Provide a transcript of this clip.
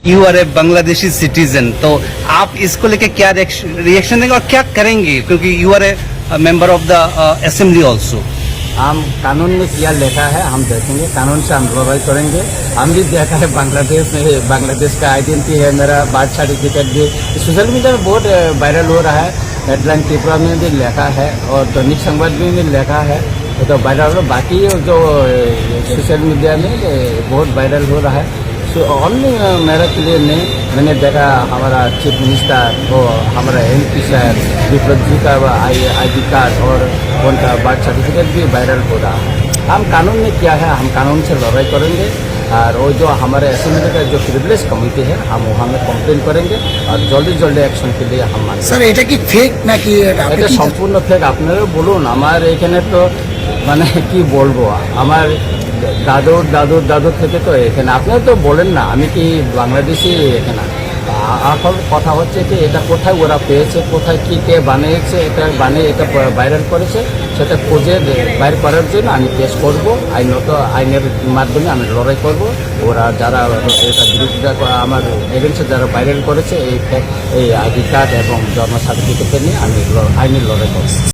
You are a Bangladeshi citizen, तो आप इसको लेके क्या रिएक्शन देंगे और क्या करेंगे, क्योंकि you are a member of the assembly also. हम कानून में क्या लिखा है हम देखेंगे, कानून से हम लड़ाई करेंगे। हम भी देखा है बांग्लादेश में, बांग्लादेश का आइडेंटिटी है, मेरा बर्थ सर्टिफिकेट भी सोशल मीडिया में बहुत वायरल हो रहा है। हेडलाइन त्रिपुरा में भी लिखा है और दैनिक संबाद में भी लिखा है, तो वायरल हो। बाकी जो सोशल मीडिया में बहुत वायरल हो रहा है, तो ओनली मेरा के लिए नहीं। मैंने देखा हमारा चीफ मिनिस्टर और हमारा MP साहब विप्लव जी का ID कार्ड और उनका बर्थ सर्टिफिकेट भी वायरल हो रहा है। हम कानून में क्या है, हम कानून से लड़ाई करेंगे और वो जो हमारे असेंबली का जो प्रिविलेज कमिटी है हम वहाँ में कम्प्लेन करेंगे और जल्दी एक्शन के लिए हम मांगेंगे। স্যার এটা কি ফেক নাকি এটা সম্পূর্ণ ফেক। আপনারা বলুন, আমার এখানে তো মানে কি বলবো, আমার দাদুর থেকে তো এখানে আপনারা তো বলেন না আমি কি বাংলাদেশি এখানে। আসল কথা হচ্ছে কি এটা কোথায় ওরা পেয়েছে, কোথায় কি কে বানিয়েছে, এটা বানিয়ে এটা ভাইরাল করেছে, সেটা খুঁজে বাইর করার জন্য আমি কেস করব। আইনের মাধ্যমে আমি লড়াই করব। ওরা যারা এটা বিরোধিতা আমার এগেন্সে যারা ভাইরাল করেছে এই ID কার্ড এবং জন্ম সার্টিফিকেট নিয়ে আমি আইনের লড়াই করব।